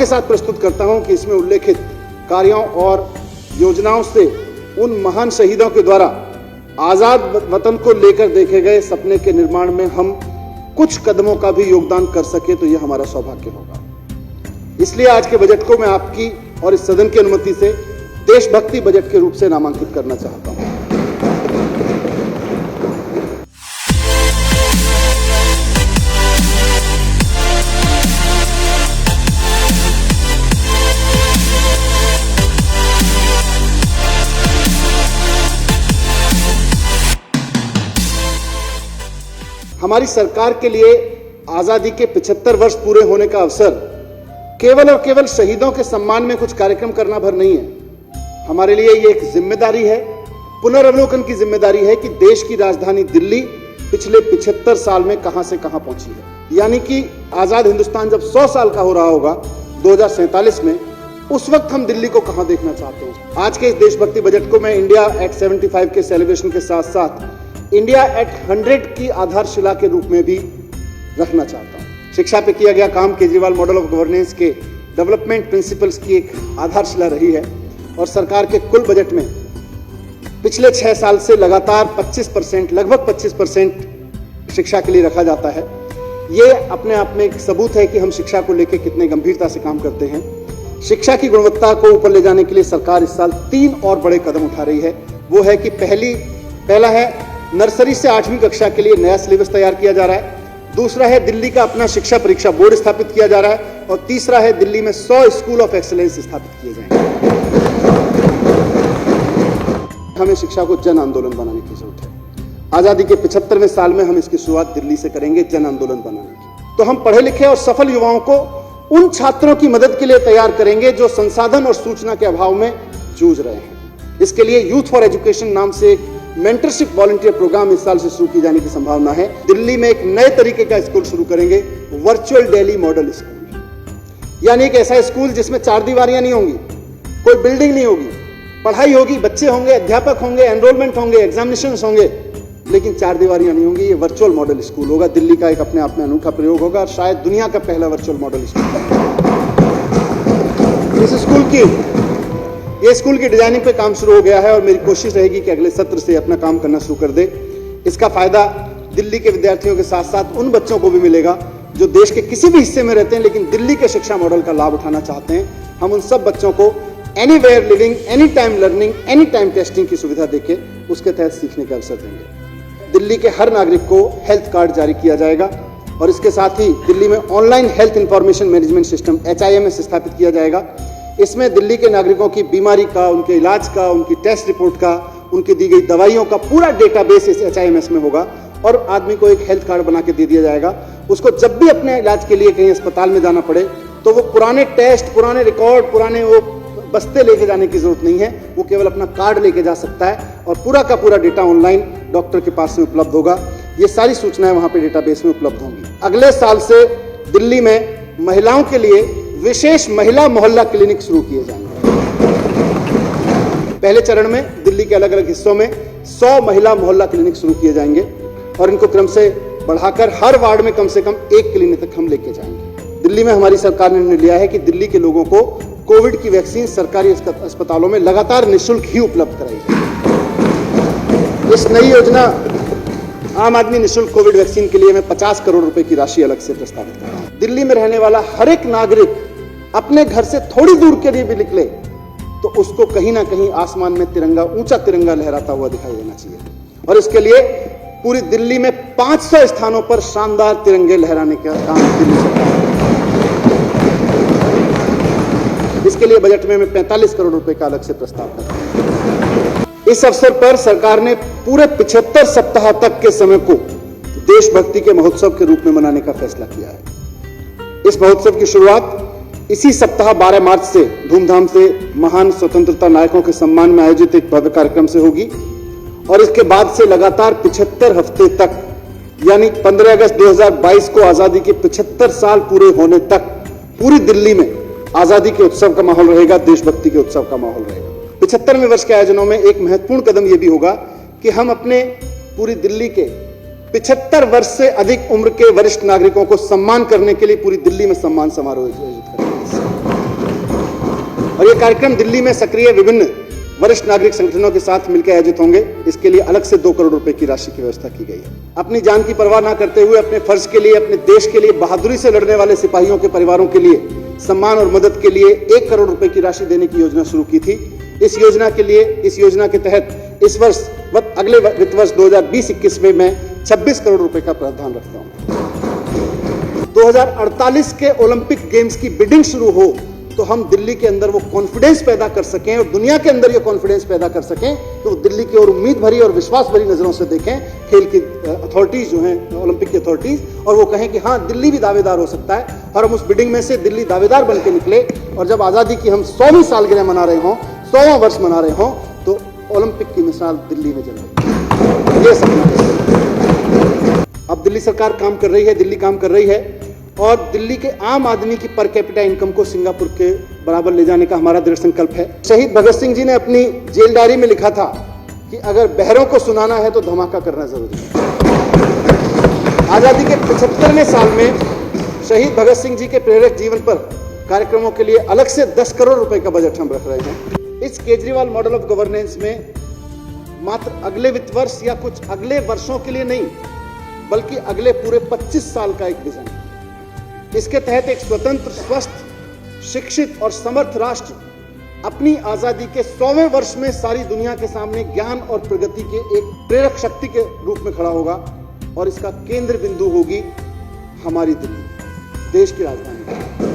के साथ प्रस्तुत करता हूं कि इसमें उल्लेखित कार्यों और योजनाओं से उन महान शहीदों के द्वारा आजाद वतन को लेकर देखे गए सपने के निर्माण में हम कुछ कदमों का भी योगदान कर सके तो यह हमारा सौभाग्य होगा। इसलिए आज के बजट को मैं आपकी और इस सदन की अनुमति से देशभक्ति बजट के रूप से नामांकित करना चाहता हूं। हमारी सरकार के लिए आजादी के 75 वर्ष पूरे होने का अवसर केवल और केवल शहीदों के सम्मान में कुछ कार्यक्रम करना भर नहीं है। हमारे लिए ये एक जिम्मेदारी है, पुनर्वलोकन की जिम्मेदारी है कि देश की राजधानी दिल्ली पिछले 75 साल में कहां से कहां पहुंची है। यानी कि आजाद हिंदुस्तान जब 100 साल का हो रहा होगा 2047 में, उस वक्त हम दिल्ली को कहां देखना चाहते हैं। आज के इस देशभक्ति बजट को मैं इंडिया एट 75 के सेलिब्रेशन के साथ साथ इंडिया एट 100 की आधारशिला के रूप में भी रखना चाहता हूं। शिक्षा पे किया गया काम केजरीवाल मॉडल ऑफ गवर्नेंस के डेवलपमेंट प्रिंसिपल्स की एक आधारशिला रही है और सरकार के कुल बजट में पिछले 6 साल से लगातार 25%, लगभग 25% शिक्षा के लिए रखा जाता है। ये अपने आप में एक सबूत है कि हम शिक्षा को लेकर कितने गंभीरता से काम करते हैं। शिक्षा की गुणवत्ता को ऊपर ले जाने के लिए सरकार इस साल 3 और बड़े कदम उठा रही है। वो है कि पहला है नर्सरी से 8वीं कक्षा के लिए नया सिलेबस तैयार किया जा रहा है। दूसरा है दिल्ली का अपना शिक्षा परीक्षा बोर्ड स्थापित किया जा रहा है और तीसरा है दिल्ली में 100 स्कूल ऑफ एक्सीलेंस स्थापित किए जाएंगे। हमें शिक्षा को जन आंदोलन बनाने की जरूरत है। आजादी के 75वें साल में हम इसकी शुरुआत दिल्ली से करेंगे, जन आंदोलन बनाने की। तो हम पढ़े लिखे और सफल युवाओं को उन छात्रों की मदद के लिए तैयार करेंगे जो संसाधन और सूचना के अभाव में जूझ रहे हैं। इसके लिए यूथ फॉर एजुकेशन नाम से एक मेंटरशिप वॉलंटियर प्रोग्राम इस साल से शुरू की जाने की संभावना है। दिल्ली में एक नए तरीके का स्कूल शुरू करेंगे, वर्चुअल दिल्ली मॉडल स्कूल। यानी एक ऐसा स्कूल जिसमें 4 दीवारियां नहीं होंगी, कोई बिल्डिंग नहीं होगी, पढ़ाई होगी, बच्चे होंगे, अध्यापक होंगे, एनरोलमेंट होंगे, एग्जामिनेशंस होंगे, लेकिन 4 दीवारियां नहीं होंगी। ये वर्चुअल मॉडल स्कूल होगा। दिल्ली का एक अपने आप में अनूठा प्रयोग होगा और शायद दुनिया का पहला वर्चुअल मॉडल स्कूल। ये स्कूल की डिजाइनिंग पे काम शुरू हो गया है और मेरी कोशिश रहेगी कि अगले सत्र से अपना काम करना शुरू कर दे। इसका फायदा दिल्ली के विद्यार्थियों के साथ साथ उन बच्चों को भी मिलेगा जो देश के किसी भी हिस्से में रहते हैं लेकिन दिल्ली के शिक्षा मॉडल का लाभ उठाना चाहते हैं। हम उन सब बच्चों को anywhere living, any time learning, any time testing की सुविधा देके उसके तहत सीखने का अवसर देंगे। दिल्ली के हर नागरिक को हेल्थ कार्ड जारी किया जाएगा और इसके साथ ही दिल्ली में online health information management system HIMS स्थापित किया जाएगा। इसमें दिल्ली के नागरिकों की बीमारी का, उनके इलाज का, उनकी टेस्ट रिपोर्ट का, उनकी दी गई दवाइयों का पूरा डेटाबेस इस HIMS में होगा और आदमी को एक हेल्थ कार्ड बना के दे दिया जाएगा। उसको जब भी अपने इलाज के लिए कहीं अस्पताल में जाना पड़े तो वो पुराने टेस्ट, पुराने रिकॉर्ड, पुराने वो बस्ते लेके जाने की जरूरत नहीं है। वो केवल अपना कार्ड लेके जा सकता है और पूरा का पूरा डेटा ऑनलाइन डॉक्टर के पास में उपलब्ध होगा। ये सारी सूचनाएं वहां पे डेटाबेस में उपलब्ध होंगी। अगले साल से दिल्ली में महिलाओं के लिए विशेष महिला मोहल्ला क्लिनिक शुरू किए जाएंगे। पहले चरण में दिल्ली के अलग अलग हिस्सों में 100 महिला मोहल्ला क्लिनिक शुरू किए जाएंगे और इनको क्रम से बढ़ाकर हर वार्ड में कम से कम 1 क्लिनिक तक हम लेके जाएंगे। दिल्ली में हमारी सरकार ने निर्णय लिया है कि दिल्ली के लोगों को कोविड की वैक्सीन सरकारी अस्पतालों में लगातार निःशुल्क ही उपलब्ध कराई जाए। इस नई योजना आम आदमी निःशुल्क कोविड वैक्सीन के लिए मैं 50 करोड़ रुपए की राशि अलग से प्रस्तावित कर रहा हूं। दिल्ली में रहने वाला हर एक नागरिक अपने घर से थोड़ी दूर के लिए भी निकले तो उसको कहीं ना कहीं आसमान में तिरंगा, ऊंचा तिरंगा लहराता हुआ दिखाई देना चाहिए और इसके लिए पूरी दिल्ली में 500 स्थानों पर शानदार तिरंगे लहराने का काम दिल्ली सरकार। इसके लिए बजट में मैं 45 करोड़ रुपए का अलग से प्रस्ताव कर रहा हूं। इस अवसर पर सरकार ने पूरे 75 सप्ताह तक के समय को देशभक्ति के महोत्सव के रूप में मनाने का फैसला किया है। इस महोत्सव की शुरुआत इसी सप्ताह 12 मार्च से धूमधाम से महान स्वतंत्रता नायकों के सम्मान में आयोजित एक भव्य कार्यक्रम से होगी और इसके बाद से लगातार 75 हफ्ते तक यानी 15 अगस्त 2022 को आजादी के 75 साल पूरे होने तक पूरी दिल्ली में आजादी के उत्सव का माहौल रहेगा, देशभक्ति के उत्सव का माहौल रहेगा। 75वें वर्ष के आयोजनों में एक महत्वपूर्ण कदम यह भी होगा कि हम अपने पूरी दिल्ली के 75 वर्ष से अधिक उम्र के वरिष्ठ नागरिकों को सम्मान करने के लिए पूरी दिल्ली में सम्मान समारोह आयोजित करेंगे। और ये कार्यक्रम दिल्ली में सक्रिय विभिन्न वरिष्ठ नागरिक संगठनों के साथ मिलकर आयोजित होंगे। इसके लिए अलग से 2 करोड़ रुपए की राशि की व्यवस्था की गई है। अपनी जान की परवाह न करते हुए अपने फर्ज के लिए, अपने देश के लिए बहादुरी से लड़ने वाले सिपाहियों के परिवारों के लिए सम्मान और मदद के लिए 1 करोड़ रुपए की राशि देने की योजना शुरू की थी। इस योजना के तहत इस वर्ष अगले वित्त वर्ष 2020-21 में मैं 26 करोड़ रुपए का प्रावधान रखता हूं। 2048 के ओलंपिक गेम्स की बिडिंग शुरू हो तो हम दिल्ली के अंदर वो कॉन्फिडेंस पैदा कर सकें और दुनिया के अंदर ये कॉन्फिडेंस पैदा कर सकें कि वो दिल्ली की ओर उम्मीद भरी और विश्वास भरी नजरों से देखें खेल की अथॉरिटीज जो हैं, ओलंपिक की अथॉरिटीज, और वो कहें कि हाँ, दिल्ली भी दावेदार हो सकता है। और हम उस बिडिंग में से दिल्ली दावेदार बन के निकले और जब आज़ादी की हम 100वीं सालगिरह मना रहे हों, 100वां वर्ष मना रहे हों, तो ओलंपिक की मिसाल दिल्ली में जल ये सपना है। अब दिल्ली सरकार काम कर रही है, दिल्ली काम कर रही है और दिल्ली के आम आदमी की पर कैपिटा इनकम को सिंगापुर के बराबर ले जाने का हमारा दृढ़ संकल्प है। शहीद भगत सिंह जी ने अपनी जेल डायरी में लिखा था कि अगर बहरों को सुनाना है तो धमाका करना जरूरी है। आजादी के 75वें साल में शहीद भगत सिंह जी के प्रेरक जीवन पर कार्यक्रमों के लिए अलग से 10 करोड़ रुपए का बजट हम रख रहे हैं। इस केजरीवाल मॉडल ऑफ गवर्नेंस में मात्र अगले वित्त वर्ष या कुछ अगले वर्षों के लिए नहीं, बल्कि अगले पूरे 25 साल का एक विजन है। इसके तहत एक स्वतंत्र, स्वस्थ, शिक्षित और समर्थ राष्ट्र अपनी आजादी के 100वें वर्ष में सारी दुनिया के सामने ज्ञान और प्रगति के एक प्रेरक शक्ति के रूप में खड़ा होगा और इसका केंद्र बिंदु होगी हमारी दिल्ली, देश की राजधानी।